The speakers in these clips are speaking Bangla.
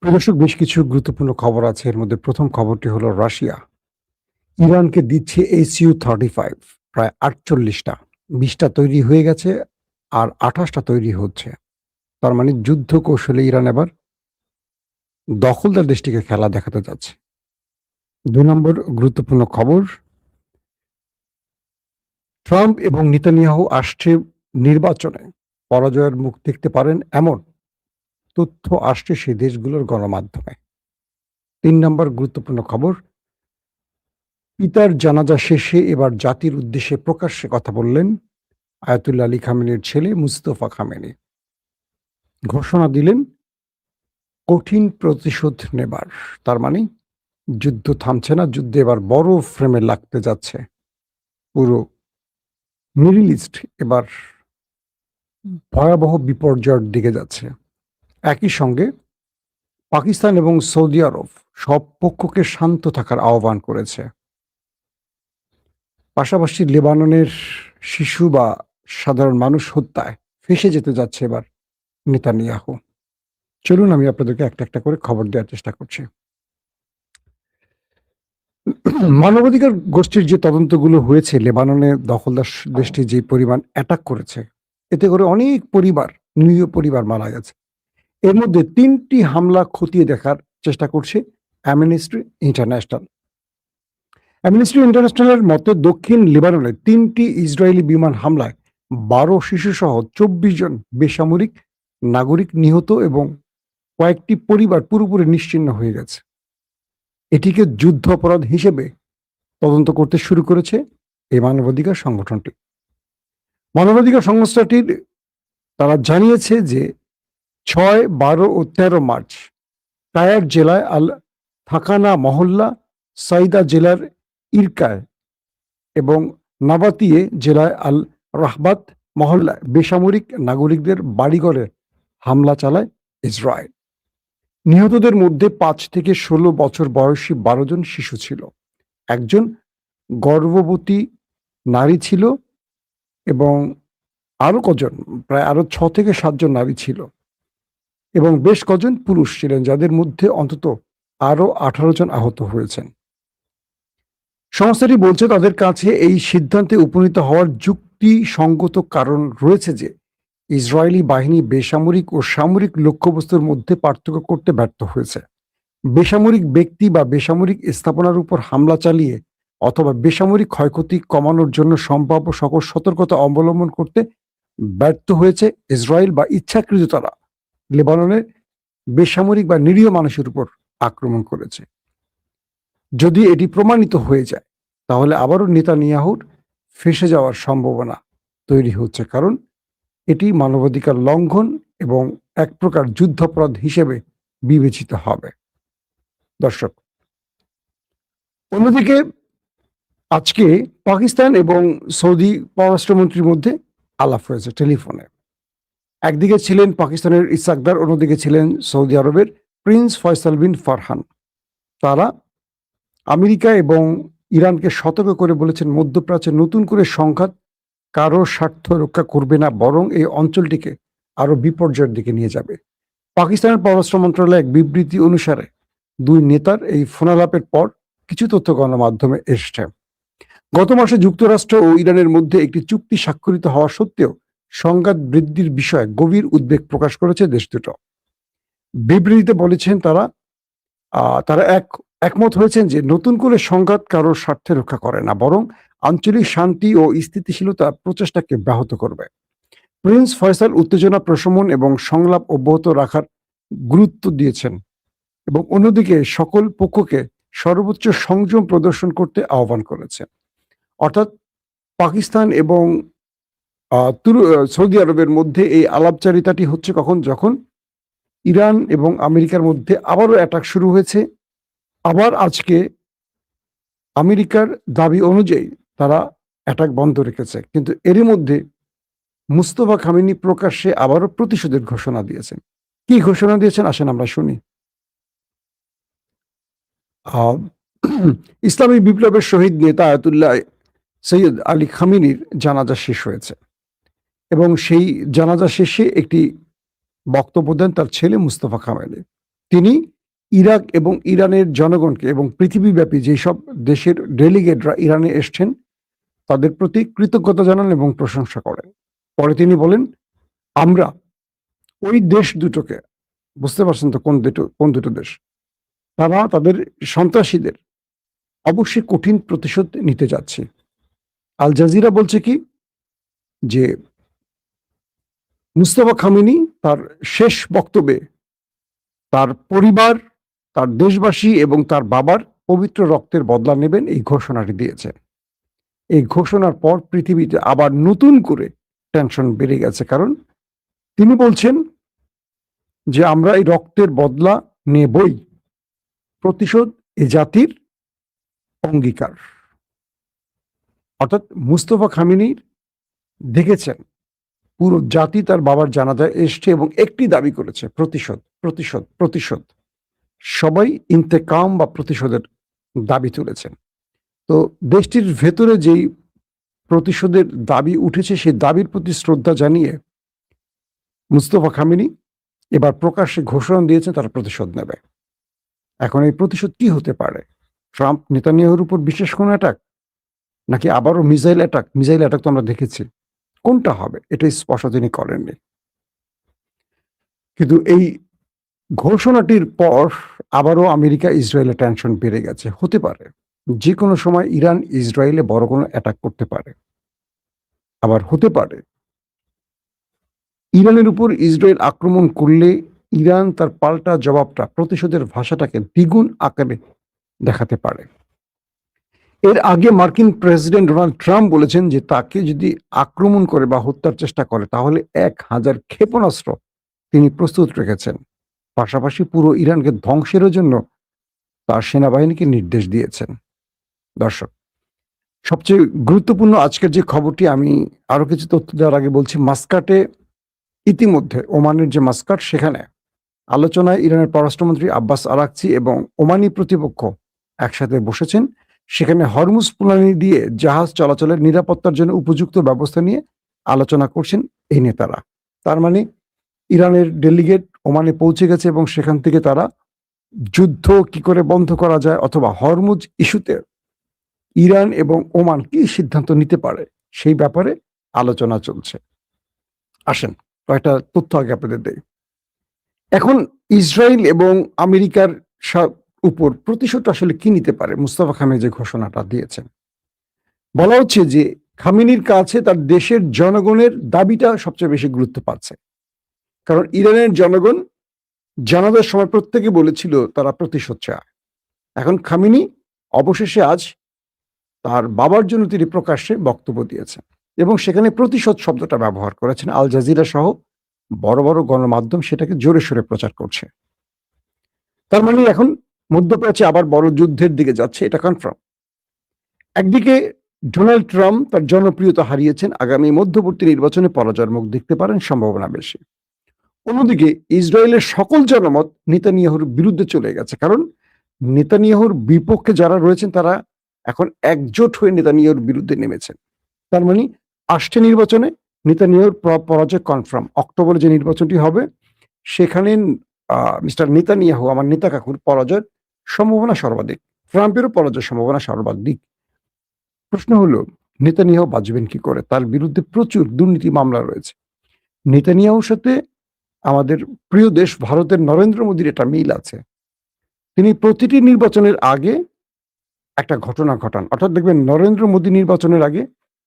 দর্শক, বেশ কিছু গুরুত্বপূর্ণ খবর আছে। এর মধ্যে প্রথম খবরটি হলো রাশিয়া ইরানকে দিচ্ছে SU-35 প্রায় ৪৮টা। ২০টা তৈরি হয়ে গেছে আর ২৮টা তৈরি হচ্ছে। তার মানে যুদ্ধ কৌশলে ইরান এবার দখলদার দেশটিকে খেলা দেখাতে যাচ্ছে। ২ নম্বর গুরুত্বপূর্ণ খবর, ট্রাম্প এবং নেতানিয়াহু আসছে নির্বাচনে পরাজয়ের মুখ দেখতে পারেন এমন তথ্য আসছে সেই দেশগুলোর গণমাধ্যমে। ৩ নম্বর গুরুত্বপূর্ণ খবর, পিতার জানাজা শেষে এবার জাতির উদ্দেশ্যে প্রকাশ্যে কথা বললেন আয়াতুল্লাহ আলী খামেনির ছেলে মুস্তফা খামেনি। ঘোষণা দিলেন কঠিন প্রতিশোধ নেবার। তার মানে যুদ্ধ থামছে না, যুদ্ধে এবার বড় ফ্রেমে লাগতে যাচ্ছে। পুরো মিডল ইস্ট এবার ভয়াবহ বিপর্যয়ের দিকে যাচ্ছে। একই সঙ্গে পাকিস্তান এবং সৌদি আরব সব পক্ষকে শান্ত থাকার আহ্বান করেছে। পাশাপাশি লেবাননের শিশু বা সাধারণ মানুষ হত্যায় ফেঁসে যেতে যাচ্ছে এবার নেতানিয়াহু। চলুন আমি আপনাদেরকে একটা একটা করে খবর দেওয়ার চেষ্টা করছি। মানবাধিকার গোষ্ঠীর যে তদন্তগুলো হয়েছে, লেবাননে দখলদার দেশটি যে পরিমাণ অ্যাটাক করেছে, এতে করে অনেক পরিবার, নিরীহ পরিবার মারা গেছে। এর মধ্যে ৩টি হামলা খতিয়ে দেখার চেষ্টা করছে অ্যামনেস্টি ইন্টারন্যাশনাল। অ্যামনেস্টি ইন্টারন্যাশনালের মতে দক্ষিণ লেবাননে ৩টি ইসরায়েলি বিমান হামলায় ১২ শিশুসহ ২৪ জন বেসামরিক নাগরিক নিহত এবং কয়েকটি পরিবার পুরোপুরি নিশ্চিহ্ন হয়ে গেছে। এটিকে যুদ্ধ অপরাধ হিসেবে তদন্ত করতে শুরু করেছে এই মানবাধিকার সংগঠনটি। মানবাধিকার সংস্থাটির তারা জানিয়েছে যে ৬, ১২ ও ১৩ মার্চ টায়ার জেলায় আল থাকানা মহল্লা, সাইদা জেলার ইরকায় এবং নাবাতিয়ে জেলায় আল রাহবাত মহল্লায় বেসামরিক নাগরিকদের বাড়িঘরে হামলা চালায় ইসরায়েল। নিহতদের মধ্যে ৫ থেকে ১৬ বছর বয়সী ১২ জন শিশু ছিল। একজন গর্ভবতী নারী ছিল এবং আরো কজন, প্রায় আরো ৬ থেকে ৭ জন নারী ছিল এবং বেশ কজন পুরুষ ছিলেন, যাদের মধ্যে অন্তত আরো ১৮ জন আহত হয়েছেন। সংস্থাটি বলছে তাদের কাছে এই সিদ্ধান্তে উপনীত হওয়ার যুক্তিসঙ্গত কারণ রয়েছে যে ইসরায়েলি বাহিনী বেসামরিক ও সামরিক লক্ষ্যবস্তুর মধ্যে পার্থক্য করতে ব্যর্থ হয়েছে। বেসামরিক ব্যক্তি বা বেসামরিক স্থাপনার উপর হামলা চালিয়ে অথবা বেসামরিক ক্ষয়ক্ষতি কমানোর জন্য সম্ভাব্য সকল সতর্কতা অবলম্বন করতে ব্যর্থ হয়েছে ইসরায়েল বা ইচ্ছাকৃত তারা লেবাননের বেসামরিক বা নিরীহ মানুষের উপর আক্রমণ করেছে। যদি এটি প্রমাণিত হয়ে যায় তাহলে আবারও নেতানিয়াহুর ফেঁসে যাওয়ার সম্ভাবনা তৈরি হচ্ছে, কারণ এটি মানবাধিকার লঙ্ঘন এবং এক প্রকার যুদ্ধাপরাধ হিসেবে বিবেচিত হবে। দর্শক, অন্যদিকে আজকে পাকিস্তান এবং সৌদি পররাষ্ট্রমন্ত্রীর মধ্যে আলাপ হয়েছে টেলিফোনে। একদিকে ছিলেন পাকিস্তানের ইসাকদার, অন্যদিকে ছিলেন সৌদি আরবের প্রিন্স ফয়সাল বিন ফারহান। তারা আমেরিকা এবং ইরানকে সতর্ক করে বলেছেন, মধ্যপ্রাচ্যে নতুন করে সংঘাত কারো স্বার্থ রক্ষা করবে না, বরং এই অঞ্চলটিকে আরো বিপর্যয়ের দিকে নিয়ে যাবে। পাকিস্তানের পররাষ্ট্র মন্ত্রণালয় এক বিবৃতি অনুসারে দুই নেতার এই ফোনালাপের পর কিছু তথ্য গণমাধ্যমে এসছে। গত মাসে যুক্তরাষ্ট্র ও ইরানের মধ্যে একটি চুক্তি স্বাক্ষরিত হওয়া সত্ত্বেও সংঘাত বৃদ্ধির বিষয়ে গভীর উদ্বেগ প্রকাশ করেছে দেশ দুটো। বিবৃতিতে বলেছেন তারা একমত হয়েছেন যে নতুন করে সংঘাত কারোর স্বার্থে রক্ষা করে না, বরং আঞ্চলিক শান্তি ও স্থিতিশীলতা প্রচেষ্টাকে ব্যাহত করবে। প্রিন্স ফয়সাল উত্তেজনা প্রশমন এবং সংলাপ অব্যাহত রাখার গুরুত্ব দিয়েছেন এবং অন্যদিকে সকল পক্ষকে সর্বোচ্চ সংযম প্রদর্শন করতে আহ্বান করেছেন। অর্থাৎ পাকিস্তান এবং সৌদি আরবের মধ্যে এই আলাপচারিতাটি হচ্ছে কখন, যখন ইরান এবং আমেরিকার মধ্যে আবারও অ্যাটাক শুরু হয়েছে। আবার আজকে আমেরিকার দাবি অনুযায়ী তারা অ্যাটাক বন্ধ রেখেছে, কিন্তু এরই মধ্যে মুস্তফা খামেনি প্রকাশ্যে আবারও প্রতিশোধের ঘোষণা দিয়েছেন। কি ঘোষণা দিয়েছেন আসেন আমরা শুনি। ইসলামী বিপ্লবের শহীদ নেতা আয়াতুল্লাহ সৈয়দ আলী খামেনির জানাজা শেষ হয়েছে এবং সেই জানাজা শেষে একটি বক্তব্য দেন তার ছেলে মুস্তফা খামেনি। তিনি ইরাক এবং ইরানের জনগণকে এবং পৃথিবীব্যাপী যেসব দেশের ডেলিগেটরা ইরানে এসছেন তাদের প্রতি কৃতজ্ঞতা জানান এবং প্রশংসা করেন। পরে তিনি বলেন, আমরা ওই দেশ দুটোকে, বুঝতে পারছেন তো কোন দুটো দেশ, তারা তাদের সন্ত্রাসীদের অবশ্যই কঠিন প্রতিশোধ নিতে যাচ্ছে। আল জাজিরা বলছে কি যে মুস্তফা খামেনি তার শেষ বক্তব্যে তার পরিবার, তার দেশবাসী এবং তার বাবার পবিত্র রক্তের বদলা নেবেন এই ঘোষণাটি দিয়েছে। এই ঘোষণার পর পৃথিবীতে আবার নতুন করে টেনশন বেড়ে গেছে, কারণ তিনি বলছেন যে আমরা এই রক্তের বদলা নেবই, প্রতিশোধ এ জাতির অঙ্গীকার। অর্থাৎ মুস্তফা খামেনির দেখেছেন পুরো জাতি তার বাবার জানাজায় এসছে এবং একটি দাবি করেছে, প্রতিশোধ প্রতিশোধ প্রতিশোধ। সবাই ইন্তেকাম বা প্রতিশোধের দাবি তুলেছেন। তো দেশটির ভেতরে যেই প্রতিশোধের দাবি উঠেছে সেই দাবির প্রতি শ্রদ্ধা জানিয়ে মুস্তফা খামেনি এবার প্রকাশ্যে ঘোষণা দিয়েছেন তারা প্রতিশোধ নেবে। এখন এই প্রতিশোধ কি হতে পারে? ট্রাম্প নেতানিয়াহুর উপর বিশেষ কোনো অ্যাটাক, নাকি আবারও মিসাইল অ্যাটাক? মিসাইল অ্যাটাক তো আমরা দেখেছি, কোনটা হবে এটা স্পষ্ট তিনি করেননি। কিন্তু এই ঘোষণাটির পর আবারও আমেরিকা ইসরায়েলের টেনশন বেড়ে গেছে। হতে পারে যে কোনো সময় ইরান ইসরায়েলে বড় কোনো অ্যাটাক করতে পারে। আবার হতে পারে ইরানের উপর ইসরায়েল আক্রমণ করলে ইরান তার পাল্টা জবাবটা, প্রতিশোধের ভাষাটাকে দ্বিগুণ আকারে দেখাতে পারে। এর আগে মার্কিন প্রেসিডেন্ট ডোনাল্ড ট্রাম্প বলেছেন যে তাকে যদি আক্রমণ করে বা হত্যার চেষ্টা করে তাহলে 1000 ক্ষেপণাস্ত্র তিনি প্রস্তুত রেখেছেন। পাশাপাশি পুরো ইরানকে ধ্বংসের জন্য তার সেনাবাহিনীকে নির্দেশ দিয়েছেন। দর্শক, সবচেয়ে গুরুত্বপূর্ণ আজকের যে খবরটি, আমি আরো কিছু তথ্য দেওয়ার আগে বলছি, মাস্কাটে ইতিমধ্যে, ওমানের যে মাস্কাট, সেখানে আলোচনায় ইরানের পররাষ্ট্রমন্ত্রী আব্বাস আরাকচি এবং ওমানি প্রতিপক্ষ একসাথে বসেছেন। সেখানে হরমুজ প্রণালী দিয়ে জাহাজ চলাচলের নিরাপত্তার জন্য উপযুক্ত ব্যবস্থা নিয়ে আলোচনা করছেন এই নেতারা। তার মানে ইরানের ডেলিগেট ওমানে পৌঁছে গেছে এবং সেখান থেকে তারা যুদ্ধ কি করে বন্ধ করা যায় অথবা হরমুজ ইস্যুতে ইরান এবং ওমান কি সিদ্ধান্ত নিতে পারে সেই ব্যাপারে আলোচনা চলছে। আসেন কয়েকটা তথ্য আগে আপনাদের দেই। এখন ইসরায়েল এবং আমেরিকার উপর প্রতিশোধ আসলে কি নিতে পারে মুস্তফা খামেনি যে ঘোষণাটা দিয়েছেন? বলা হচ্ছে যে খামেনির কাছে তার দেশের জনগণের দাবিটা সবচেয়ে বেশি গুরুত্ব পাচ্ছে, কারণ ইরানের জনগণ জানাজার সময় প্রত্যেকে বলেছিল তারা প্রতিশোধ চায়। এখন খামেনি অবশেষে আজ তার বাবার জন্য তিনি প্রকাশ্যে বক্তব্য দিয়েছেন এবং সেখানে প্রতিশোধ শব্দটা ব্যবহার করেছেন। আল জাজিরা সহ বড় বড় গণমাধ্যম সেটাকে জোরে সোরে প্রচার করছে। তার মানে এখন মধ্যপ্রাচ্যে আবার বড় যুদ্ধের দিকে যাচ্ছে, এটা কনফার্ম। একদিকে ডোনাল্ড ট্রাম্প তার জনপ্রিয়তা হারিয়েছেন, আগামী মধ্যবর্তী নির্বাচনে পরাজয়ের মুখ দেখতে পারেন, সম্ভাবনা বেশি। অন্যদিকে ইসরায়েলের সকল জনমত নেতানিয়াহুর বিরুদ্ধে চলে গেছে, কারণ নেতানিয়াহুর বিপক্ষে যারা রয়েছেন তারা এখন একজোট হয়ে নেতানিয়াহুর বিরুদ্ধে নেমেছেন। তার মানে আসছে নির্বাচনে নেতানিয়াহুর পরাজয় কনফার্ম। অক্টোবরে যে নির্বাচনটি হবে সেখানে মিস্টার নেতানিয়াহু, আমার নেতা কাকুর পরাজয়ের সম্ভাবনা সর্বাধিক, ট্রাম্পেরও পরাজয়ের সম্ভাবনা সর্বাধিক। প্রশ্ন হলো নেতানিয়াহু বাঁচবেন কি করে? তার বিরুদ্ধে প্রচুর দুর্নীতি মামলা রয়েছে। নেতানিয়াহুর সাথে আমাদের প্রিয় দেশ ভারতের নরেন্দ্র মোদীর একটা মিল আছে। তিনি প্রতিটি নির্বাচনের আগে একটা ঘটনা ঘটান, অর্থাৎ দেখবেন নরেন্দ্র মোদী নির্বাচনের আগে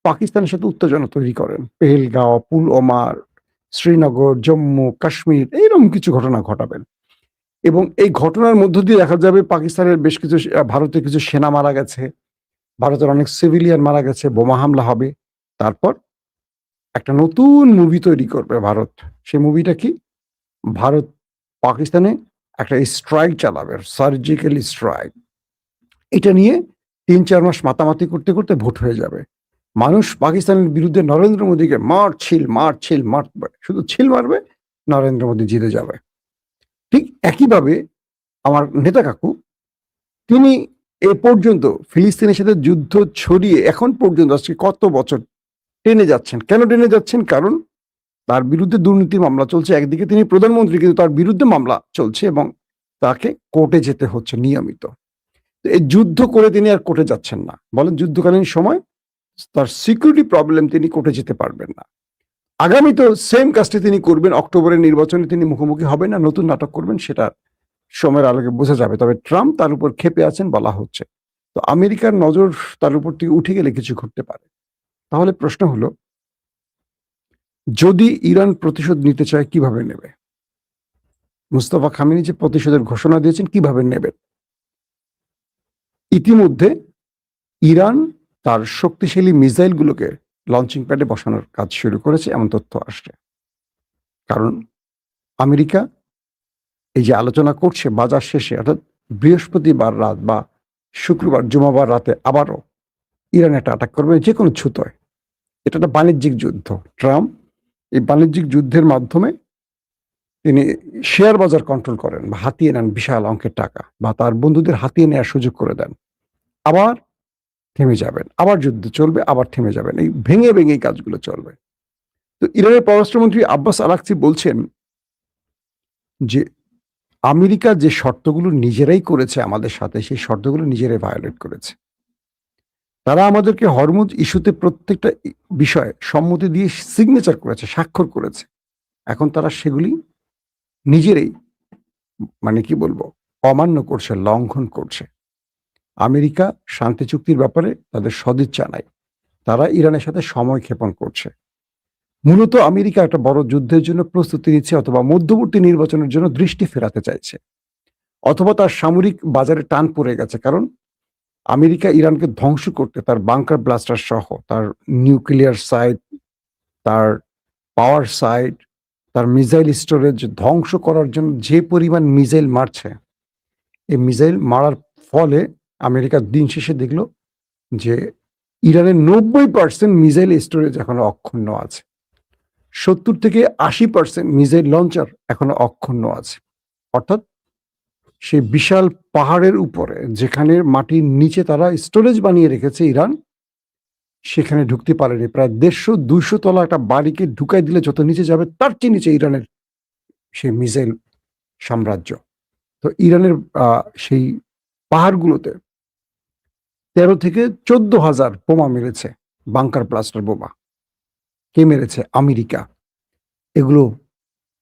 পাকিস্তানের সাথে উত্তেজনা তৈরি করেন, পেহেলগাঁও, পুলওয়ামা, শ্রীনগর, জম্মু কাশ্মীর, এইরকম কিছু ঘটনা ঘটাবেন এবং এই ঘটনার মধ্য দিয়ে দেখা যাবে পাকিস্তানের বেশ কিছু, ভারতের কিছু সেনা মারা গেছে, ভারতের অনেক সিভিলিয়ান মারা গেছে, বোমা হামলা হবে। তারপর একটা নতুন মুভি তৈরি করবে ভারত। সেই মুভিটা কি? ভারত পাকিস্তানে একটা স্ট্রাইক চালাবে, সার্জিক্যাল স্ট্রাইক। এটা নিয়ে 3-4 মাস মাতামাতি করতে করতে ভোট হয়ে যাবে। মানুষ পাকিস্তানের বিরুদ্ধে নরেন্দ্র মোদীকে মারবে, শুধু ছিল মারবে, নরেন্দ্র মোদী জিতে যাবে। ঠিক একইভাবে আমার নেতা কাকু, তিনি এ পর্যন্ত ফিলিস্তিনের সাথে যুদ্ধ ছড়িয়ে এখন পর্যন্ত আজকে কত বছর টেনে যাচ্ছেন। কেন টেনে যাচ্ছেন? কারণ তার বিরুদ্ধে দুর্নীতির মামলা চলছে। একদিকে তিনি প্রধানমন্ত্রী, কিন্তু তার বিরুদ্ধে মামলা চলছে এবং তাকে কোর্টে যেতে হচ্ছে নিয়মিত। তো এই যুদ্ধ করে তিনি আর কোর্টে যাচ্ছেন না। বলেন যুদ্ধকালীন সময় তার সিকিউরিটি প্রবলেম, তিনি কোর্টে যেতে পারবেন না। আগামী তো সেম কাজটি তিনি করবেন, অক্টোবরের নির্বাচনে তিনি মুখোমুখি হবেন না, নতুন নাটক করবেন, সেটা সময়ের আলোকে বোঝা যাবে। তবে ট্রাম্প তার উপর ক্ষেপে আছেন বলা হচ্ছে। তো আমেরিকার নজর তার উপর থেকে উঠে গেলে কিছু ঘটতে পারে। তাহলে প্রশ্ন হলো, যদি ইরান প্রতিশোধ নিতে চায় কিভাবে নেবে? মুস্তাফা খামেনি যে প্রতিশোধের ঘোষণা দিয়েছেন, কিভাবে নেবেন? ইতিমধ্যে ইরান তার শক্তিশালী মিসাইলগুলোকে লঞ্চিং প্যাডে বসানোর কাজ শুরু করেছে, এমন তথ্য আসছে। কারণ আমেরিকা এই যে আলোচনা করছে বাজার শেষে, অর্থাৎ বৃহস্পতিবার রাত বা শুক্রবার জুমাবার রাতে আবারও ইরান একটা অ্যাটাক করবে যে কোনো ছুতোয়। এটা একটা বাণিজ্যিক যুদ্ধ। ট্রাম্প এই বাণিজ্যিক যুদ্ধের মাধ্যমে তিনি শেয়ার বাজার কন্ট্রোল করেন বা হাতিয়ে নেন বিশাল অঙ্কের টাকা, বা তার বন্ধুদের হাতিয়ে নেওয়ার সুযোগ করে দেন। আবার থেমে যাবেন, আবার যুদ্ধ চলবে, আবার থেমে যাবেন, এই ভেঙে ভেঙে এই কাজগুলো চলবে। তো ইরানের পররাষ্ট্রমন্ত্রী আব্বাস আরাকচি বলছেন যে আমেরিকা যে শর্তগুলো নিজেরাই করেছে আমাদের সাথে, সেই শর্তগুলো নিজেরাই ভায়োলেট করেছে। তারা আমাদেরকে হরমুজ ইস্যুতে প্রত্যেকটা বিষয়ে সম্মতি দিয়ে সিগনেচার করেছে, স্বাক্ষর করেছে। এখন তারা সেগুলি নিজেরাই মানে কি বলবো অমান্য করছে, লঙ্ঘন করছে। আমেরিকা শান্তি চুক্তির ব্যাপারে তাদের সদিচ্ছা নাই, তারা ইরানের সাথে সময় ক্ষেপণ করছে। মূলত আমেরিকা একটা বড় যুদ্ধের জন্য প্রস্তুতি নিচ্ছে, অথবা মধ্যবর্তী নির্বাচনের জন্য দৃষ্টি ফেরাতে চাইছে, অথবা তার সামরিক বাজারে টান পড়ে গেছে। কারণ আমেরিকা ইরানকে ধ্বংস করতে তার বাংকার ব্লাস্টার সহ তার নিউক্লিয়ার সাইট, তার পাওয়ার সাইট, তার মিসাইল স্টোরেজ ধ্বংস করার জন্য যে পরিমাণ মিসাইল মারছে, এই মিসাইল মারার ফলে আমেরিকা দিন শেষে দেখলো যে ইরানের 90% মিসাইল স্টোরেজ এখনো অক্ষুণ্ণ আছে, 70 থেকে 80% মিসাইল লঞ্চার এখনো অক্ষুণ্ণ আছে। অর্থাৎ সেই বিশাল পাহাড়ের উপরে যেখানে মাটির নিচে তারা স্টোরেজ বানিয়ে রেখেছে ইরান, সেখানে ঢুকতে পারেনি। প্রায় 150-200 তলা একটা বাড়িকে ঢুকাই দিলে যত নিচে যাবে তার চেয়ে নিচে ইরানের সেই মিসাইল সাম্রাজ্য। তো ইরানের সেই পাহাড়গুলোতে 13 থেকে 14,000 বোমা মেরেছে, বাংকার ব্লাস্টার বোমা। কে মেরেছে? আমেরিকা। এগুলো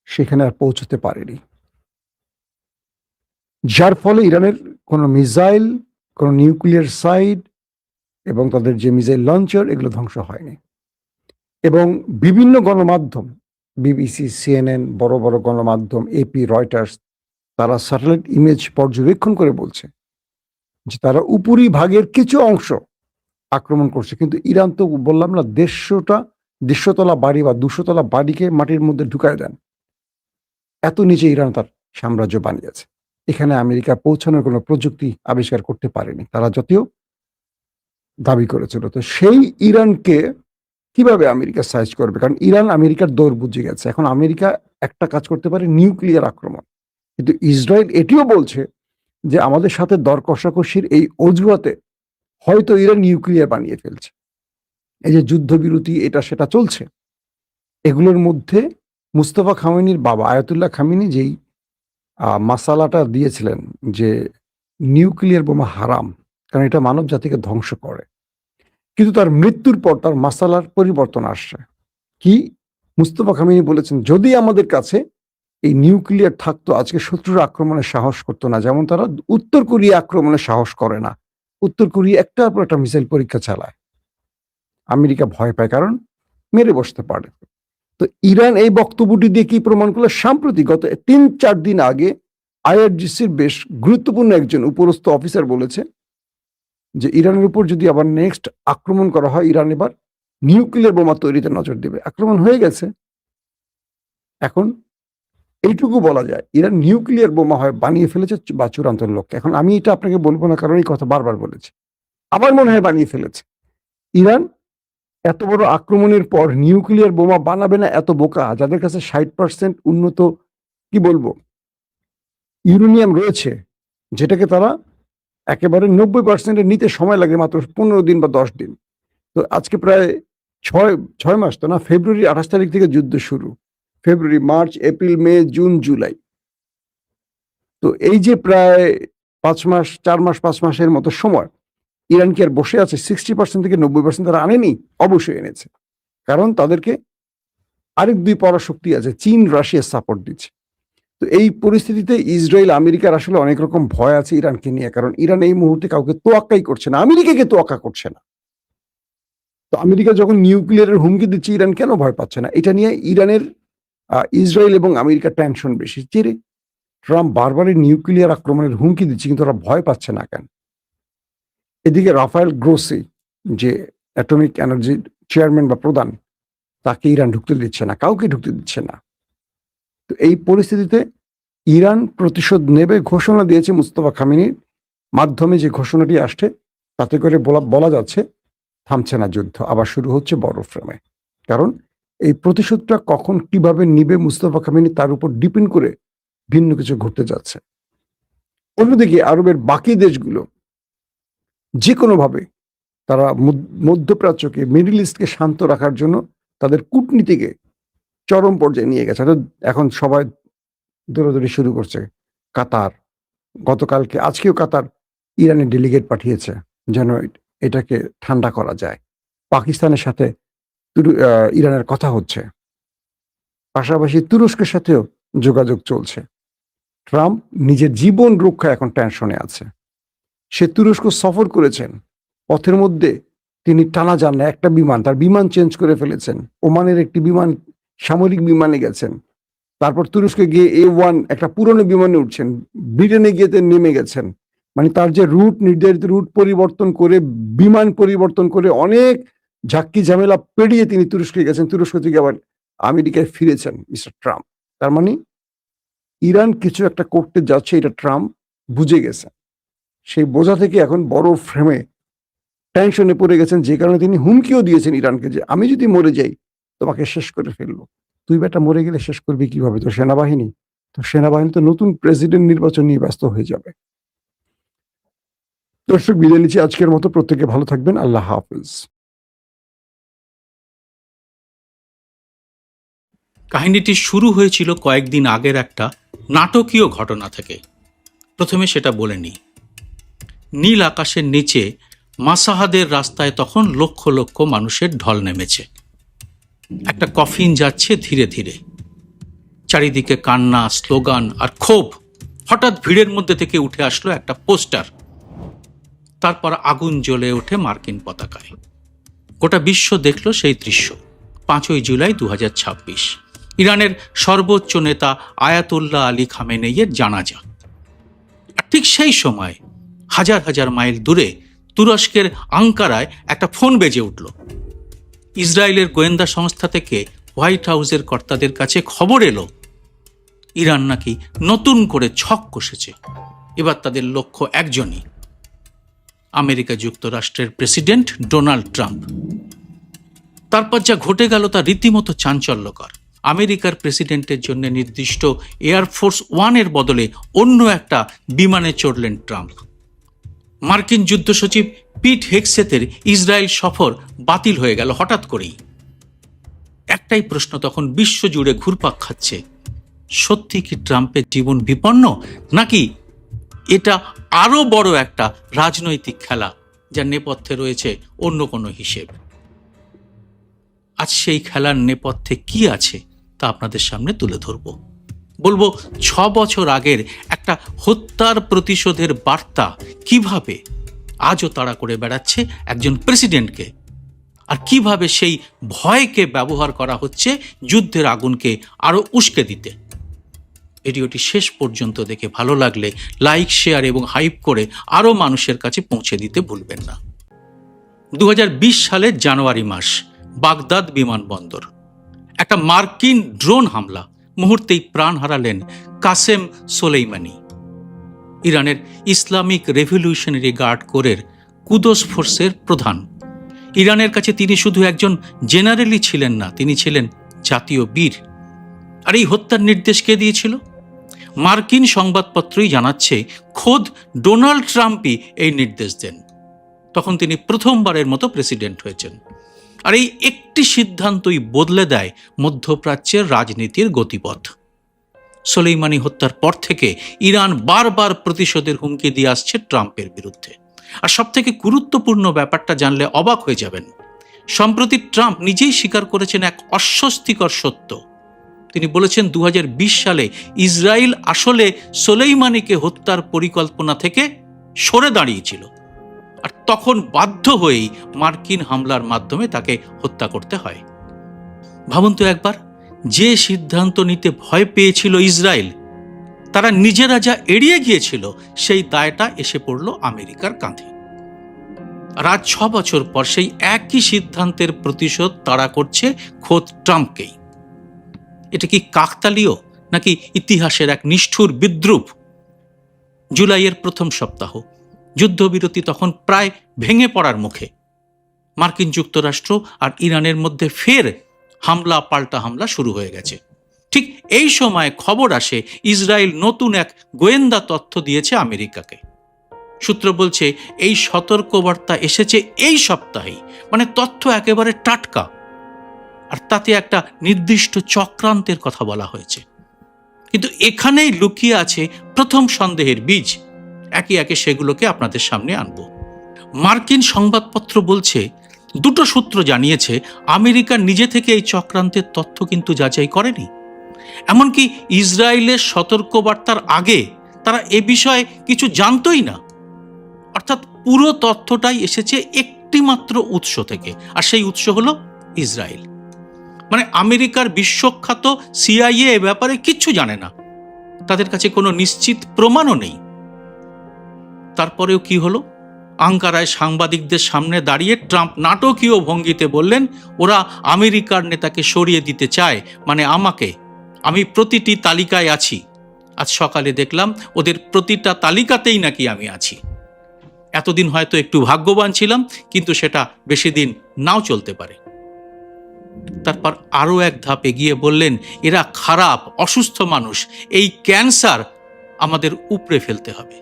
সেখানে আর পৌঁছতে পারেনি, যার ফলে ইরানের কোনো মিসাইল, কোনো নিউক্লিয়ার সাইট এবং তাদের যে মিসাইল লঞ্চার, এগুলো ধ্বংস হয়নি। এবং বিভিন্ন গণমাধ্যম, বিবিসি, সিএনএন, বড় বড় গণমাধ্যম, এপি, রয়টার্স, তারা স্যাটেলাইট ইমেজ পর্যবেক্ষণ করে বলছে যে তারা উপরি ভাগের কিছু অংশ আক্রমণ করছে। কিন্তু ইরান তো বললাম না, 150 তলা বাড়ি বা 200 তলা বাড়িকে মাটির মধ্যে ঢুকায় দেন। এত নিচে ইরান তার সাম্রাজ্য বানিয়েছে। এখানে আমেরিকা পৌঁছানোর কোনো প্রযুক্তি আবিষ্কার করতে পারেনি, তারা যদিও দাবি করেছিল। তো সেই ইরানকে কিভাবে আমেরিকা সাইজ করবে? কারণ ইরান আমেরিকার দৌড় বুঝে গেছে। এখন আমেরিকা একটা কাজ করতে পারে, নিউক্লিয়ার আক্রমণ। কিন্তু ইসরায়েল এটিও বলছে যে আমাদের সাথে দর কষাকষির এই অজুহাতে হয়তো ইরান নিউক্লিয়ার বানিয়ে ফেলছে। এই যে যুদ্ধবিরতি এটা সেটা চলছে, এগুলোর মধ্যে মুস্তফা খামেনির বাবা আয়াতুল্লাহ খামেনি যেই মাসালাটা দিয়েছিলেন যে নিউক্লিয়ার বোমা হারাম, কারণ এটা মানব জাতিকে ধ্বংস করে। কিন্তু তার মৃত্যুর পর তার মাসালার পরিবর্তন আসছে। কি? মুস্তফা খামেনি বলেছেন যদি আমাদের কাছে এই নিউক্লিয়ার থাকতো, আজকে শত্রুর আক্রমণের সাহস করতো না, যেমন তারা উত্তর কোরিয়া আক্রমণের সাহস করে না। উত্তর কোরিয়া একটার পর একটা মিসাইল পরীক্ষা চালায়, আমেরিকা ভয় পায়, কারণ মেরে বসতে পারে। তো ইরান এই বক্তব্যটি দিয়ে কি প্রমাণ করলো? সাম্প্রতিক গত 3-4 দিন আগে আইআরজিসির বেশ গুরুত্বপূর্ণ একজন উপরস্থ অফিসার বলেছে যে ইরানের উপর যদি আবার নেক্সট আক্রমণ করা হয়, ইরান এবার নিউক্লিয়ার বোমা তৈরিতে নজর দেবে। আক্রমণ হয়ে গেছে। এখন এইটুকু বলা যায় ইরান নিউক্লিয়ার বোমা হয় বানিয়ে ফেলেছে বা চূড়ান্ত লক্ষ্য। এখন আমি এটা আপনাকে বলবো না, কারণ এই কথা বারবার বলেছি, আমার মনে হয় বানিয়ে ফেলেছে। ইরান এত বড় আক্রমণের পর নিউক্লিয়ার বোমা বানাবে না, এত বোকা যাদের কাছে 60% উন্নত কি বলবো ইউরেনিয়াম রয়েছে, যেটাকে তারা একেবারে 90% নিতে সময় লাগে মাত্র 15 দিন বা 10 দিন। তো আজকে প্রায় 6 মাস তো না, ফেব্রুয়ারি 28 তারিখ থেকে যুদ্ধ শুরু। ফেব্রুয়ারি, মার্চ, এপ্রিল, মে, জুন, জুলাই। তো এই যে প্রায় 5 মাস 4 মাস 5 মাসের মতো সময় ইরান কি আর বসে আছে? 60% থেকে 90% তারা আনেনি? অবশ্যই এনেছে। কারণ তাদেরকে আরেক 2 পরাশক্তি আছে। চীন, রাশিয়া সাপোর্ট দিচ্ছে। তো এই পরিস্থিতিতে ইসরায়েল, আমেরিকার আসলে অনেক রকম ভয় আছে ইরানকে নিয়ে। কারণ ইরান এই মুহূর্তে কাউকে তোয়াক্কাই করছে না। আমেরিকাকে তোয়াক্কা করছে না। তো আমেরিকা যখন নিউক্লিয়ারের হুমকি দিচ্ছে, ইরান কেন ভয় পাচ্ছে না? এটা নিয়ে ইরানের ইসরায়েল এবং আমেরিকার টেনশন বেশি। যে রে, ট্রাম্প বারবারই নিউক্লিয়ার আক্রমণের হুমকি দিচ্ছে, কিন্তু ওরা ভয় পাচ্ছে না কেন? এদিকে রাফায়েল গ্রোসি, যে অ্যাটমিক এনার্জির চেয়ারম্যান বা প্রধান, তাকে ইরান ঢুকতে দিচ্ছে না, কাউকে ঢুকতে দিচ্ছে না। তো এই পরিস্থিতিতে ইরান প্রতিশোধ নেবে ঘোষণা দিয়েছে মুস্তফা খামেনির মাধ্যমে। যে ঘোষণাটি আসছে তাতে করে বলা যাচ্ছে থামছে না যুদ্ধ, আবার শুরু হচ্ছে বড় ফ্রেমে। কারণ এই প্রতিশোধটা কখন কিভাবে নিবে মুস্তফা খামেনি, তার উপর ডিপেন্ড করে ভিন্ন কিছু ঘটতে যাচ্ছে। অন্যদিকে আরবের বাকি দেশগুলো যে কোনোভাবে তারা মধ্যপ্রাচ্যকে, মিডল ইস্টকে শান্ত রাখার জন্য তাদের কূটনীতিকে চরম পর্যায়ে নিয়ে গেছে। এখন সবাই দৌড়াদৌড়ি শুরু করছে। কাতার গতকালকে, আজকেও কাতার ইরানের ডেলিগেট পাঠিয়েছে যেন এটাকে ঠান্ডা করা যায়। পাকিস্তানের সাথে ইরানের কথা হচ্ছে, পাশাপাশি তুরস্কের সাথেও যোগাযোগ চলছে। ট্রাম্প নিজের জীবন রক্ষা এখন টেনশনে আছে। সে তুরস্ক সফর করেছেন, পথের মধ্যে তিনি টানা যান না, একটা বিমান, তার বিমান চেঞ্জ করে ফেলেছেন। ওমানের একটি বিমান, সামরিক বিমানে গেছেন। তারপর তুরস্কে গিয়ে A1 একটা পুরনো বিমানে উঠছেন, ব্রিটেনে গিয়ে নেমে গেছেন। মানে তার যে রুট, নির্ধারিত রুট পরিবর্তন করে, বিমান পরিবর্তন করে, অনেক ঝাক্কি ঝামেলা পেরিয়ে তিনি তুরস্কে গেছেন। তুরস্ক থেকে আবার আমেরিকায় ফিরেছেন মিস্টার ট্রাম্প। তার মানে ইরান কিছু একটা করতে যাচ্ছে, এটা ট্রাম্প বুঝে গেছে। সেই বোঝা থেকে এখন বড় ফ্রেমে টেনশনে পড়ে গেছেন, যে কারণে তিনি হুমকিও দিয়েছেন ইরানকে যে আমি যদি মরে যাই তোমাকে শেষ করে ফেলবো। তুই বেটা মরে গেলে শেষ করবি কিভাবে? তো সেনাবাহিনী, তো নতুন প্রেসিডেন্ট নির্বাচন নিয়ে ব্যস্ত হয়ে যাবে। দর্শক, বিদায় নিচ্ছি আজকের মতো। প্রত্যেকে ভালো থাকবেন। আল্লাহ হাফেজ। কাহিনীটি শুরু হয়েছিল কয়েকদিন আগের একটা নাটকীয় ঘটনা থেকে। প্রথমে সেটা বলে নিই। নীল আকাশের নিচে মাসাহাদের রাস্তায় তখন লক্ষ লক্ষ মানুষের ঢল নেমেছে। একটা কফিন যাচ্ছে ধীরে ধীরে, চারিদিকে কান্না, স্লোগান আর ক্ষোভ। হঠাৎ ভিড়ের মধ্যে থেকে উঠে আসলো একটা পোস্টার, তারপর আগুন জ্বলে ওঠে মার্কিন পতাকায়। গোটা বিশ্ব দেখল সেই দৃশ্য। 5ই জুলাই 2026, ইরানের সর্বোচ্চ নেতা আয়াতুল্লাহ আলী খামেনেইয়ের জানাজা। আর ঠিক সেই সময় হাজার হাজার মাইল দূরে তুরস্কের আঙ্কারায় একটা ফোন বেজে উঠল। ইসরায়েলের গোয়েন্দা সংস্থা থেকে হোয়াইট হাউসের কর্তাদের কাছে খবর এলো ইরান নাকি নতুন করে ছক কষেছে। এবার তাদের লক্ষ্য একজনই, আমেরিকা যুক্তরাষ্ট্রের প্রেসিডেন্ট ডোনাল্ড ট্রাম্প। তারপর যা ঘটে গেল তা রীতিমতো চাঞ্চল্যকর। আমেরিকার প্রেসিডেন্টের জন্য নির্দিষ্ট এয়ারফোর্স 1 বদলে অন্য একটা বিমানে চড়লেন ট্রাম্প। মার্কিন যুদ্ধ সচিব পিট হেগসেথের ইসরায়েল সফর বাতিল হয়ে গেল হঠাৎ করেই। একটাই প্রশ্ন তখন বিশ্বজুড়ে ঘুরপাক খাচ্ছে, সত্যি কি ট্রাম্পের জীবন বিপন্ন, নাকি এটা আরো বড় একটা রাজনৈতিক খেলা যার নেপথ্যে রয়েছে অন্য কোনো হিসেব? আজ সেই খেলার নেপথ্যে কি আছে তা আপনাদের সামনে তুলে ধরব। বলবো 6 বছর আগের একটা হত্যার প্রতিশোধের বার্তা কিভাবে আজও তাড়া করে বেড়াচ্ছে একজন প্রেসিডেন্টকে, আর কিভাবে সেই ভয়কে ব্যবহার করা হচ্ছে যুদ্ধের আগুনকে আরো উস্কে দিতে। ভিডিওটি শেষ পর্যন্ত দেখে ভালো লাগলে লাইক, শেয়ার এবং হাইপ করে আরো মানুষের কাছে পৌঁছে দিতে ভুলবেন না। 2020 সালের জানুয়ারি মাস, বাগদাদ বিমানবন্দর। একটা মার্কিন ড্রোন হামলা, মুহূর্তেই প্রাণ হারালেন কাসেম সোলেইমানি, ইরানের ইসলামিক রেভলিউশনারি গার্ড কোরের কুদস ফোর্সের প্রধান। ইরানের কাছে তিনি শুধু একজন জেনারেলই ছিলেন না, তিনি ছিলেন জাতীয় বীর। আর এই হত্যার নির্দেশ কে দিয়েছিল? মার্কিন সংবাদপত্রই জানাচ্ছে খোদ ডোনাল্ড ট্রাম্পই এই নির্দেশ দেন। তখন তিনি প্রথমবারের মতো প্রেসিডেন্ট হয়েছেন। আর এই একটি সিদ্ধান্তই বদলে দেয় মধ্যপ্রাচ্যের রাজনীতির গতিপথ। সোলেইমানি হত্যার পর থেকে ইরান বারবার প্রতিশোধের হুমকি দিয়ে আসছে ট্রাম্পের বিরুদ্ধে। আর সবথেকে গুরুত্বপূর্ণ ব্যাপারটা জানলে অবাক হয়ে যাবেন, সম্প্রতি ট্রাম্প নিজেই স্বীকার করেছেন এক অস্বস্তিকর সত্য। তিনি বলেছেন 2020 সালে ইসরায়েল আসলে সোলেইমানিকে হত্যার পরিকল্পনা থেকে সরে দাঁড়িয়েছিল, আর তখন বাধ্য হয়েই মার্কিন হামলার মাধ্যমে তাকে হত্যা করতে হয়। ভাবুন তো একবার, যে সিদ্ধান্ত নিতে ভয় পেয়েছিল ইসরায়েল, তারা নিজেরা যা এড়িয়ে গিয়েছিল সেই দায়টা এসে পড়ল আমেরিকার কাঁধে। আর আজ 6 বছর পর সেই একই সিদ্ধান্তের প্রতিশোধ তাড়া করছে খোদ ট্রাম্পকেই। এটা কি কাকতালীয়, নাকি ইতিহাসের এক নিষ্ঠুর বিদ্রূপ? জুলাইয়ের প্রথম সপ্তাহ, যুদ্ধবিরতি তখন প্রায় ভেঙে পড়ার মুখে। মার্কিন যুক্তরাষ্ট্র আর ইরানের মধ্যে ফের হামলা পাল্টা হামলা শুরু হয়ে গেছে। ঠিক এই সময় খবর আসে ইসরায়েল নতুন এক গোয়েন্দা তথ্য দিয়েছে আমেরিকাকে। সূত্র বলছে এই সতর্কবার্তা এসেছে এই সপ্তাহেই, মানে তথ্য একেবারে টাটকা। আর তাতে একটা নির্দিষ্ট চক্রান্তের কথা বলা হয়েছে। কিন্তু এখানেই লুকিয়ে আছে প্রথম সন্দেহের বীজ। একে একে সেগুলোকে আপনাদের সামনে আনব। মার্কিন সংবাদপত্র বলছে, দুটো সূত্র জানিয়েছে আমেরিকা নিজে থেকে এই চক্রান্তের তথ্য কিন্তু যাচাই করেনি। এমনকি ইসরায়েলের সতর্কবার্তার আগে তারা এ বিষয়ে কিছু জানতই না। অর্থাৎ পুরো তথ্যটাই এসেছে একটি মাত্র উৎস থেকে, আর সেই উৎস হলো ইসরায়েল। মানে আমেরিকার বিশ্বখ্যাত সিআইএ এ ব্যাপারে কিচ্ছু জানে না, তাদের কাছে কোনো নিশ্চিত প্রমাণও নেই। তারপরেও কি হলো? আঙ্কারায় সাংবাদিকদের সামনে দাঁড়িয়ে ট্রাম্প নাটকীয় ভঙ্গিতে বললেন, ওরা আমেরিকার নেতাকে সরিয়ে দিতে চায়, মানে আমাকে। আমি প্রতিটি তালিকায় আছি। আজ সকালে দেখলাম ওদের প্রতিটা তালিকাতেই নাকি আমি আছি। এতদিন হয়তো একটু ভাগ্যবান ছিলাম, কিন্তু সেটা বেশি দিন নাও চলতে পারে। তারপর আরও এক ধাপ এগিয়ে বললেন, এরা খারাপ, অসুস্থ মানুষ, এই ক্যান্সার আমাদের উপড়ে ফেলতে হবে।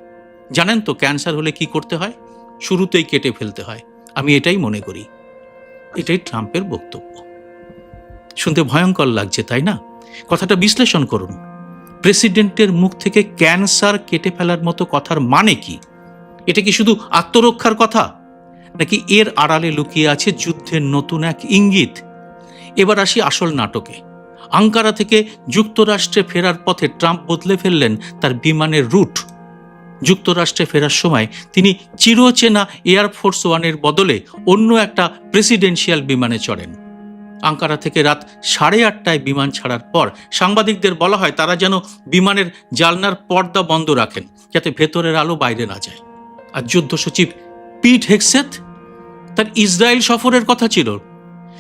জানেন তো ক্যান্সার হলে কি করতে হয়? শুরুতেই কেটে ফেলতে হয়। আমি এটাই মনে করি। এটাই ট্রাম্পের বক্তব্য। শুনতে ভয়ঙ্কর লাগছে, তাই না? কথাটা বিশ্লেষণ করুন। প্রেসিডেন্টের মুখ থেকে ক্যান্সার কেটে ফেলার মতো কথার মানে কি? এটা কি শুধু আত্মরক্ষার কথা, নাকি এর আড়ালে লুকিয়ে আছে যুদ্ধের নতুন এক ইঙ্গিত? এবার আসি আসল নাটকে। আঙ্কারা থেকে যুক্তরাষ্ট্রে ফেরার পথে ট্রাম্প বদলে ফেললেন তার বিমানের রুট। যুক্তরাষ্ট্রে ফেরার সময় তিনি চিরচেনা এয়ারফোর্স ওয়ানের বদলে অন্য একটা প্রেসিডেন্সিয়াল বিমানে চড়েন। আঙ্কারা থেকে রাত 8:30টায় বিমান ছাড়ার পর সাংবাদিকদের বলা হয় তারা যেন বিমানের জানলার পর্দা বন্ধ রাখেন, যাতে ভেতরের আলো বাইরে না যায়। আর যুদ্ধ সচিব পিট হেগসেথ, তার ইসরায়েল সফরের কথা ছিল,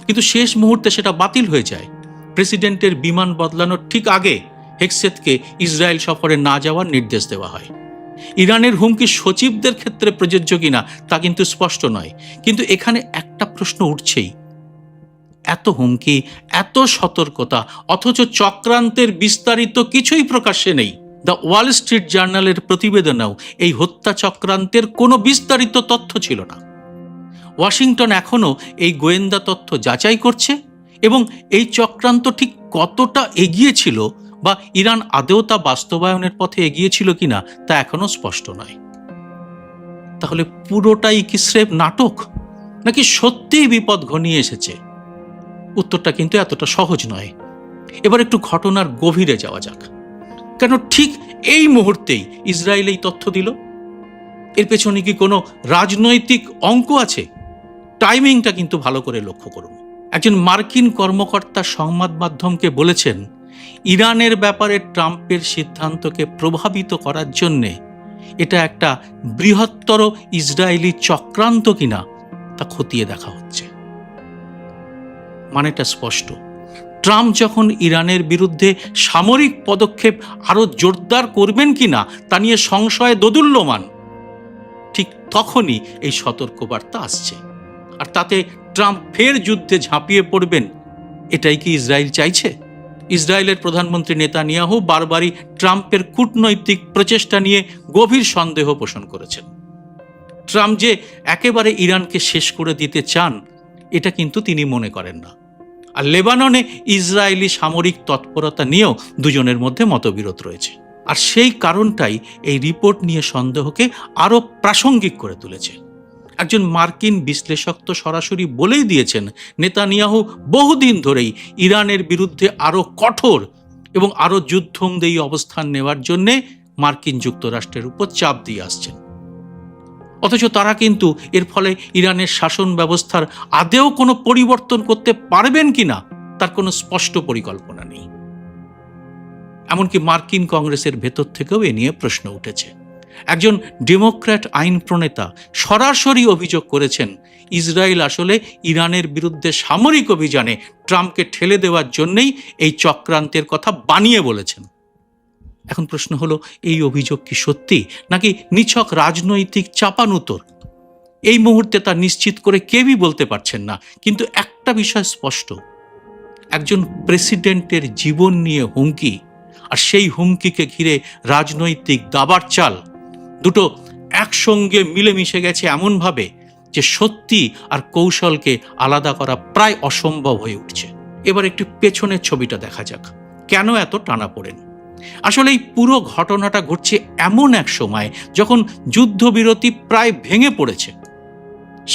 কিন্তু শেষ মুহূর্তে সেটা বাতিল হয়ে যায়। প্রেসিডেন্টের বিমান বদলানোর ঠিক আগে হেগসেথকে ইসরায়েল সফরে না যাওয়ার নির্দেশ দেওয়া হয়। ইরানের হুমকি সচিবদের ক্ষেত্রে প্রযোজ্য কিনা তা কিন্তু স্পষ্ট নয়, কিন্তু এখানে একটা প্রশ্ন উঠছেই। এত হুমকি, এত সতর্কতা, অথচ চক্রান্তের বিস্তারিত কিছুই প্রকাশ্যে নেই। দ্য ওয়াল স্ট্রিট জার্নালের প্রতিবেদনেও এই হত্যা চক্রান্তের কোনো বিস্তারিত তথ্য ছিল না। ওয়াশিংটন এখনও এই গোয়েন্দা তথ্য যাচাই করছে, এবং এই চক্রান্ত ঠিক কতটা এগিয়েছিল বা ইরান আদৌ তা বাস্তবায়নের পথে এগিয়েছিল কিনা তা এখনো স্পষ্ট নয়। তাহলে পুরোটাই কি স্রেফ নাটক, নাকি সত্যিই বিপদ ঘনিয়ে এসেছে? উত্তরটা কিন্তু এতটা সহজ নয়। এবার একটু ঘটনার গভীরে যাওয়া যাক। কেন ঠিক এই মুহূর্তেই ইসরায়েল এই তথ্য দিল? এর পেছনে কি কোনো রাজনৈতিক অঙ্ক আছে? টাইমিংটা কিন্তু ভালো করে লক্ষ্য করুন। একজন মার্কিন কর্মকর্তা সংবাদ মাধ্যমকে বলেছেন, ইরানের ব্যাপারে ট্রাম্পের সিদ্ধান্তকে প্রভাবিত করার জন্যে এটা একটা বৃহত্তর ইসরায়েলি চক্রান্ত কিনা তা খতিয়ে দেখা হচ্ছে। মানেটা স্পষ্ট। ট্রাম্প যখন ইরানের বিরুদ্ধে সামরিক পদক্ষেপ আরো জোরদার করবেন কিনা তা নিয়ে সংশয়ে দোদুল্যমান, ঠিক তখনই এই সতর্কবার্তা আসছে। আর তাতে ট্রাম্প ফের যুদ্ধে ঝাঁপিয়ে পড়বেন, এটাই কি ইসরায়েল চাইছে? ইসরায়েলের প্রধানমন্ত্রী নেতানিয়াহু বারবারই ট্রাম্পের কূটনৈতিক প্রচেষ্টা নিয়ে গভীর সন্দেহ পোষণ করেছেন। ট্রাম্প যে একেবারে ইরানকে শেষ করে দিতে চান, এটা কিন্তু তিনি মনে করেন না। আর লেবাননে ইসরায়েলি সামরিক তৎপরতা নিয়েও দুজনের মধ্যে মতবিরোধ রয়েছে। আর সেই কারণটাই এই রিপোর্ট নিয়ে সন্দেহকে আরও প্রাসঙ্গিক করে তুলেছে। একজন মার্কিন বিশ্লেষক তো সরাসরি বলেই দিয়েছেন, নেতানিয়াহু বহুদিন ধরেই ইরানের বিরুদ্ধে আরও কঠোর এবং আরও যুদ্ধংদেহী অবস্থান নেওয়ার জন্যে মার্কিন যুক্তরাষ্ট্রের উপর চাপ দিয়ে আসছেন। অথচ তারা কিন্তু এর ফলে ইরানের শাসন ব্যবস্থার আদেও কোনো পরিবর্তন করতে পারবেন কিনা তার কোনো স্পষ্ট পরিকল্পনা নেই। এমনকি মার্কিন কংগ্রেসের ভেতর থেকেও এ নিয়ে প্রশ্ন উঠেছে। একজন ডেমোক্র্যাট আইন প্রণেতা সরাসরি অভিযোগ করেছেন, ইসরায়েল আসলে ইরানের বিরুদ্ধে সামরিক অভিযানে ট্রাম্পকে ঠেলে দেওয়ার জন্যই এই চক্রান্তের কথা বানিয়ে বলেছেন। এখন প্রশ্ন হলো, এই অভিযোগ কি সত্যি নাকি নিছক রাজনৈতিক চাপানুতর? এই মুহূর্তে তা নিশ্চিত করে কেউই বলতে পারছেন না। কিন্তু একটা বিষয় স্পষ্ট, একজন প্রেসিডেন্টের জীবন নিয়ে হুমকি আর সেই হুমকিকে ঘিরে রাজনৈতিক দাবার চাল, দুটো একসঙ্গে মিলেমিশে গেছে এমনভাবে যে সত্যি আর কৌশলকে আলাদা করা প্রায় অসম্ভব হয়ে উঠছে। এবার একটু পেছনের ছবিটা দেখা যাক, কেন এত টানাপোড়েন। আসলে এই পুরো ঘটনাটা ঘটছে এমন এক সময় যখন যুদ্ধবিরতি প্রায় ভেঙে পড়েছে।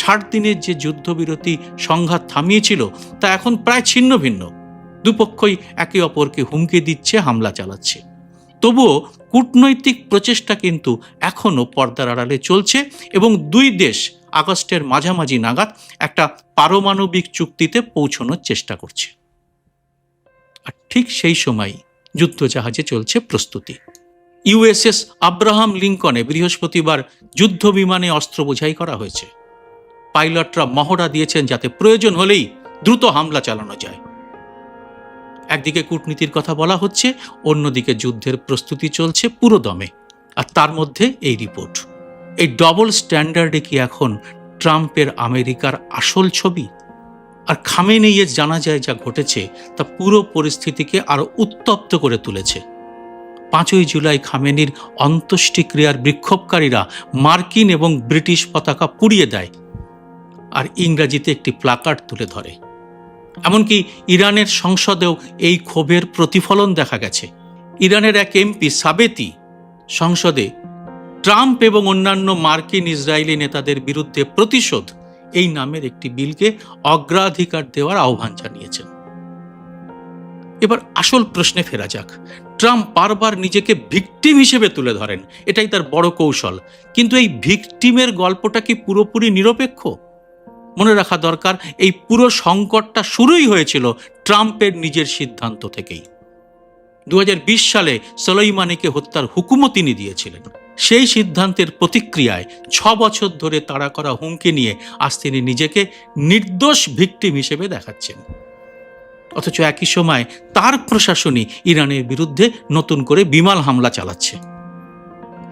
60 দিনের যে যুদ্ধবিরতি সংঘাত থামিয়েছিল তা এখন প্রায় ছিন্ন ভিন্ন। দুপক্ষই একে অপরকে হুমকি দিচ্ছে, হামলা চালাচ্ছে। তবুও কূটনৈতিক প্রচেষ্টা কিন্তু এখনও পর্দার আড়ালে চলছে এবং দুই দেশ আগস্টের মাঝামাঝি নাগাদ একটা পারমাণবিক চুক্তিতে পৌঁছানোর চেষ্টা করছে। আর ঠিক সেই সময় যুদ্ধজাহাজে চলছে প্রস্তুতি। ইউএসএস আব্রাহাম লিঙ্কনে বৃহস্পতিবার যুদ্ধ বিমানে অস্ত্র বোঝাই করা হয়েছে। পাইলটরা মহড়া দিয়েছেন যাতে প্রয়োজন হলেই দ্রুত হামলা চালানো যায়। একদিকে কূটনীতির কথা বলা হচ্ছে, অন্যদিকে যুদ্ধের প্রস্তুতি চলছে পুরো দমে। আর তার মধ্যে এই রিপোর্ট। এই ডবল স্ট্যান্ডার্ডে কি এখন ট্রাম্পের আমেরিকার আসল ছবি? আর খামেনেইয়ে জানা যায় যা ঘটেছে তা পুরো পরিস্থিতিকে আরো উত্তপ্ত করে তুলেছে। 5ই জুলাই খামেনির অন্ত্যেষ্টিক্রিয়ার বিক্ষোভকারীরা মার্কিন এবং ব্রিটিশ পতাকা পুড়িয়ে দেয় আর ইংরেজিতে একটি প্লাকার্ড তুলে ধরে। এমনকি ইরানের সংসদেও এই ক্ষোভের প্রতিফলন দেখা গেছে। ইরানের এক এমপি সাবেতি সংসদে ট্রাম্প এবং অন্যান্য মার্কিন ইসরায়েলি নেতাদের বিরুদ্ধে প্রতিশোধ এই নামের একটি বিলকে অগ্রাধিকার দেওয়ার আহ্বান জানিয়েছেন। এবার আসল প্রশ্নে ফেরা যাক। ট্রাম্প বারবার নিজেকে ভিকটিম হিসেবে তুলে ধরেন, এটাই তার বড় কৌশল। কিন্তু এই ভিকটিমের গল্পটা কি পুরোপুরি নিরপেক্ষ? মনে রাখা দরকার, এই পুরো সংকটটা শুরুই হয়েছিল ট্রাম্পের নিজের সিদ্ধান্ত থেকেই। 2020 সালে সোলাইমানিকে হত্যার হুকুমও তিনি দিয়েছিলেন। সেই সিদ্ধান্তের প্রতিক্রিয়ায় 6 বছর ধরে তাড়া করা হুমকি নিয়ে আজ তিনি নিজেকে নির্দোষ ভিকটিম হিসেবে দেখাচ্ছেন। অথচ একই সময় তার প্রশাসনই ইরানের বিরুদ্ধে নতুন করে বিমান হামলা চালাচ্ছে।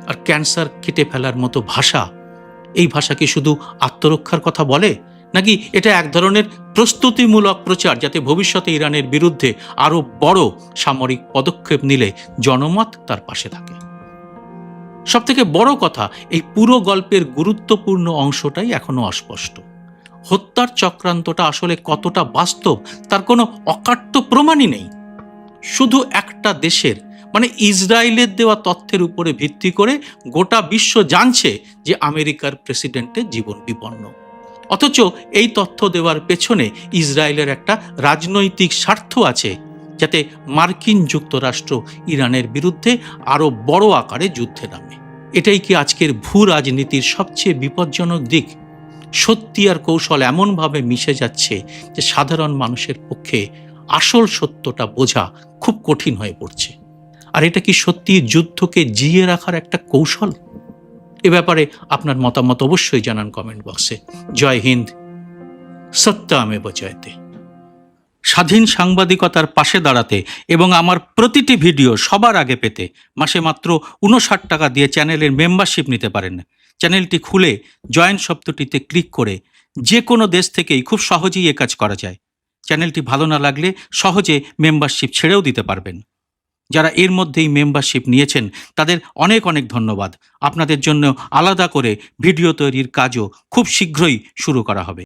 আর ক্যান্সার কেটে ফেলার মতো ভাষা, এই ভাষা কি শুধু আত্মরক্ষার কথা বলে, নাকি এটা এক ধরনের প্রস্তুতিমূলক প্রচার যাতে ভবিষ্যতে ইরানের বিরুদ্ধে আরো বড় সামরিক পদক্ষেপ নিলে জনমত তার পাশে থাকে? সবথেকে বড় কথা, এই পুরো গল্পের গুরুত্বপূর্ণ অংশটাই এখনো অস্পষ্ট। হত্যার চক্রান্তটা আসলে কতটা বাস্তব তার কোনো অকাট্য প্রমাণই নেই। শুধু একটা দেশের মানে ইসরায়েলের দেওয়া তথ্যের উপরে ভিত্তি করে গোটা বিশ্ব জানছে যে আমেরিকার প্রেসিডেন্টের জীবন বিপন্ন। অথচ এই তথ্য দেওয়ার পেছনে ইসরায়েলের একটা রাজনৈতিক স্বার্থ আছে, যাতে মার্কিন যুক্তরাষ্ট্র ইরানের বিরুদ্ধে আরো বড় আকারে যুদ্ধে নামে। এটাই কি আজকের ভূ রাজনীতির সবচেয়ে বিপজ্জনক দিক? সত্যি আর কৌশল এমনভাবে মিশে যাচ্ছে যে সাধারণ মানুষের পক্ষে আসল সত্যটা বোঝা খুব কঠিন হয়ে পড়ছে। আর এটা কি সত্যি যুদ্ধকে জিয়ে রাখার একটা কৌশল? এ ব্যাপারে আপনার মতামত অবশ্যই জানান কমেন্ট বক্সে। জয় হিন্দ, সত্যামেব জয়তে। স্বাধীন সাংবাদিকতার পাশে দাঁড়াতে এবং আমার প্রতিটি ভিডিও সবার আগে পেতে মাসে মাত্র 59 টাকা দিয়ে চ্যানেলের মেম্বারশিপ নিতে পারেন। চ্যানেলটি খুলে জয়েন শব্দটিতে ক্লিক করে যে কোনো দেশ থেকেই খুব সহজেই এ কাজ করা যায়। চ্যানেলটি ভালো না লাগলে সহজে মেম্বারশিপ ছেড়েও দিতে পারবেন। যারা এর মধ্যেই মেম্বারশিপ নিয়েছেন তাদের অনেক অনেক ধন্যবাদ। আপনাদের জন্য আলাদা করে ভিডিও তৈরির কাজও খুব শীঘ্রই শুরু করা হবে।